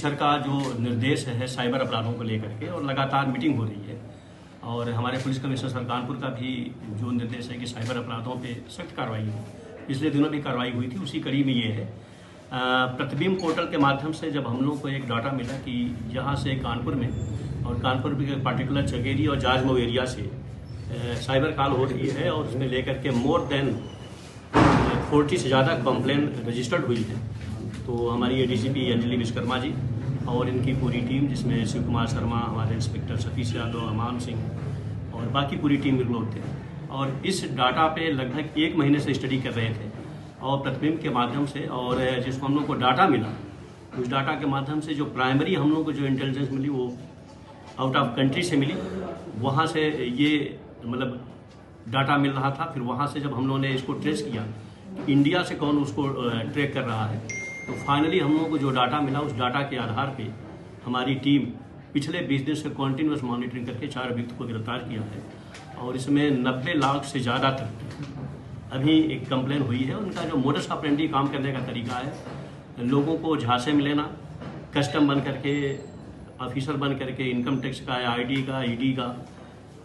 Sir का जो निर्देश है साइबर अपराधों को लेकर के, और लगातार मीटिंग हो रही है, और हमारे पुलिस कमिश्नर सर कानपुर का भी जो निर्देश है कि साइबर अपराधों पे सख्त कार्रवाई हो। पिछले दिनों भी कार्रवाई हुई थी, उसी कड़ी में ये है। प्रतिबिंब पोर्टल के माध्यम से जब हम लोग को एक डाटा मिला कि यहाँ से कानपुर में, और कानपुर के पार्टिकुलर चकेरी और जाजमऊ एरिया से साइबर कॉल हो रही है, और उसमें लेकर के मोर देन 40 से ज़्यादा कंप्लेन रजिस्टर्ड हुई है। तो हमारी एडीसीपी अंजलि विश्वकर्मा जी और इनकी पूरी टीम, जिसमें शिव कुमार शर्मा, हमारे इंस्पेक्टर सतीश यादव, अमान सिंह और बाकी पूरी टीम के लोग थे, और इस डाटा पे लगभग 1 महीने से स्टडी कर रहे थे। और प्रतिबिंब के माध्यम से, और जिसको हम लोग को डाटा मिला, उस डाटा के माध्यम से जो प्राइमरी हम लोग को जो इंटेलिजेंस मिली वो आउट ऑफ कंट्री से मिली। वहाँ से ये मतलब डाटा मिल रहा था। फिर वहाँ से जब हम लोगों ने इसको ट्रेस किया, इंडिया से कौन उसको ट्रैक कर रहा है, तो फाइनली हम लोगों को जो डाटा मिला, उस डाटा के आधार पे हमारी टीम पिछले 20 दिन से कॉन्टिन्यूस मॉनिटरिंग करके 4 अभियुक्त को गिरफ्तार किया है, और इसमें 90 लाख से ज़्यादा तक अभी एक कंप्लेन हुई है। उनका जो मोडस ऑपरेंडी काम करने का तरीका है, लोगों को झांसे में लेना, कस्टम बन करके, ऑफिसर बन करके, इनकम टैक्स का, आईडी का, ईडी का,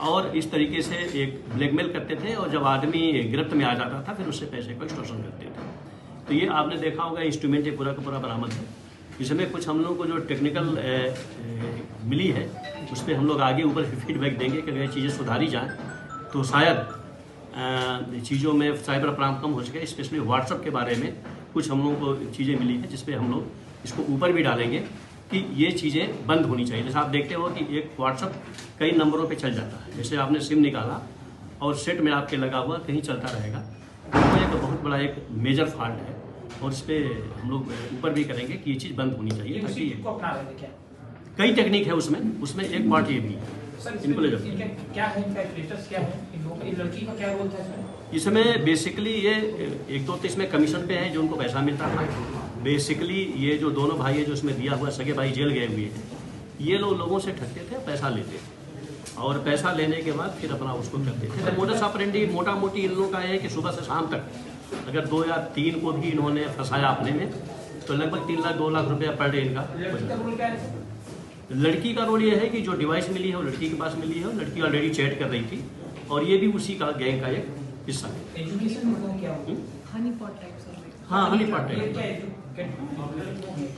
और इस तरीके से एक ब्लैकमेल करते थे, और जब आदमी गिरफ्त में आ जाता था फिर उससे पैसे को एक्सटॉर्शन करते थे। तो ये आपने देखा होगा, इंस्ट्रूमेंट ये पूरा का पूरा बरामद है। इसमें कुछ हम लोग को जो टेक्निकल मिली है, उस पर हम लोग आगे ऊपर फीडबैक देंगे कि अगर ये चीज़ें सुधारी जाएँ तो शायद चीज़ों में साइबर अपराध कम हो सके। स्पेशली व्हाट्सएप के बारे में कुछ हम लोगों को चीज़ें मिली हैं, जिसपे हम लोग इसको ऊपर भी डालेंगे कि ये चीज़ें बंद होनी चाहिए। जैसे आप देखते हो कि एक व्हाट्सएप कई नंबरों पे चल जाता है, जैसे आपने सिम निकाला और सेट में आपके लगा हुआ कहीं चलता रहेगा, तो एक बहुत बड़ा एक मेजर फॉल्ट है, और इस पर हम लोग ऊपर भी करेंगे कि ये चीज़ बंद होनी चाहिए। ताकि कई टेक्निक है उसमें एक पार्ट ये भी है। इनको ले जाओ। क्या है इनका स्टेटस, क्या है इन लड़की का, क्या रोल था इसमें? बेसिकली ये एक दो तो इसमें कमीशन पे है जो उनको पैसा मिलता था। बेसिकली ये जो दोनों भाई है जो इसमें दिया हुआ, सगे भाई जेल गए हुए हैं, ये लोगों से ठगते थे, पैसा लेते थे, और पैसा लेने के बाद फिर अपना उसको करते थे। तो मोडस ऑपरेंडी मोटा मोटी इन लोगों का है कि सुबह से शाम तक अगर 2 या 3 को भी इन्होंने फंसाया अपने में, तो लगभग 3 लाख 2 लाख रुपया पर डे इनका। लड़की का रोल ये है कि जो डिवाइस मिली है वो लड़की के पास मिली है, लड़की ऑलरेडी चैट कर रही थी, और ये भी उसी का गैंग का एक हिस्सा है। हाँ, Honey pot type,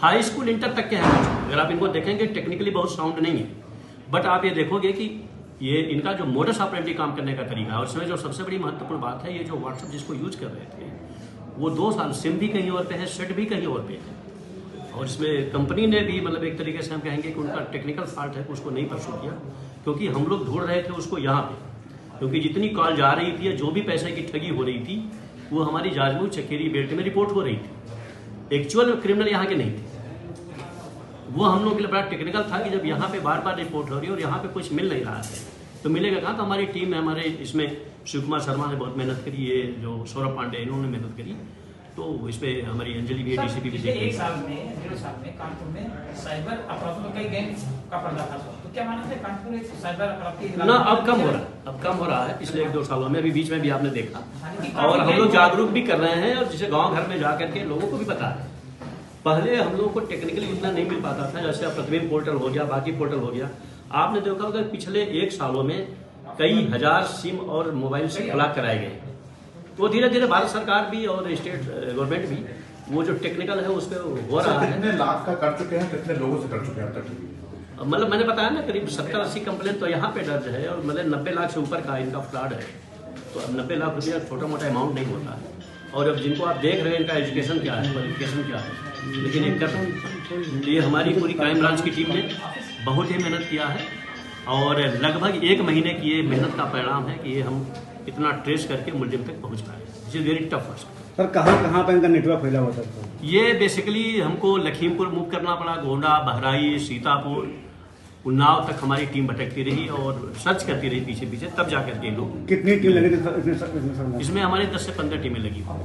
high school inter तक के हैं। अगर आप इनको देखेंगे टेक्निकली बहुत साउंड नहीं है, बट आप ये देखोगे कि ये इनका जो मोडस ऑपरेंडी काम करने का तरीका है। और इसमें जो सबसे बड़ी महत्वपूर्ण बात है, ये जो व्हाट्सएप जिसको यूज कर रहे थे, वो 2 साल सिम भी कहीं और पे है, सेट भी कहीं और पे है, और इसमें कंपनी ने भी मतलब एक तरीके से हम कहेंगे कि उनका टेक्निकल फॉल्ट है, उसको नहीं परसू किया, क्योंकि हम लोग ढूंढ रहे थे उसको यहाँ पे, क्योंकि जितनी कॉल जा रही थी, जो भी पैसे की ठगी हो रही थी, वो हमारी जाजमऊ चकेरी बेल्ट में रिपोर्ट हो रही थी। एक्चुअल क्रिमिनल यहाँ के नहीं थे। वो हम लोग के लिए बड़ा टेक्निकल था कि जब यहाँ पे बार बार रिपोर्ट हो रही है और यहाँ पे कुछ मिल नहीं रहा है, तो मिलेगा कहाँ? तो हमारी टीम है, हमारे इसमें शिव कुमार शर्मा ने बहुत मेहनत करी, ये जो सौरभ पांडे इन्होंने मेहनत करी, तो इस पे हमारी अंजलि भी, डीसीपी भी। 1 साल में 1.5 साल में कानपुर में साइबर अपराधों में कई गैंग का पर्दाफाश हुआ, तो क्या मानते हैं कानपुर एक साइबर अपराध की ना अब कम हो रहा है पिछले 1-2 सालों में। अभी बीच में भी आपने देखा, और हम लोग जागरूक भी कर रहे हैं, और जिसे गांव घर में जाकर के लोगों को भी पता है। पहले हम लोगों को टेक्निकली इतना नहीं मिल पाता था, जैसे प्रतिबिंब पोर्टल हो गया, बाकी पोर्टल हो गया। आपने देखा होगा पिछले 1 सालों में कई हजार सिम और मोबाइल से ब्लॉक कराए गए, तो धीरे धीरे भारत सरकार भी और स्टेट गवर्नमेंट भी वो जो टेक्निकल है उस पर हो रहा है। कितने लाख का कर चुके हैं, कितने लोगों से कर चुके हैं अब तक? मतलब मैंने बताया ना, करीब 70-80 कंप्लेन तो यहाँ पे दर्ज है, और मतलब 90 लाख से ऊपर का इनका फ्रॉड है। तो अब 90 लाख रुपया छोटा मोटा अमाउंट नहीं होता है। और अब जिनको आप देख रहे हैं, इनका एजुकेशन क्या है, क्वालिफिकेशन क्या है, लेकिन एक ये हमारी पूरी क्राइम ब्रांच की टीम ने बहुत ही मेहनत किया है, और लगभग 1 महीने की ये मेहनत का परिणाम है कि ये हम इतना ट्रेस करके मुलजिम तक पहुंच पाए। It is very tough for sir. कहाँ पर इनका नेटवर्क फैला हुआ था? ये बेसिकली हमको लखीमपुर मूव करना पड़ा, गोंडा, बहराइच, सीतापुर, उन्नाव तक हमारी टीम भटकती रही और सर्च करती रही पीछे पीछे, तब जाकर के लोग। कितनी टीम लगी थी? इसमें हमारी 10 से 15 टीमें लगी हुई।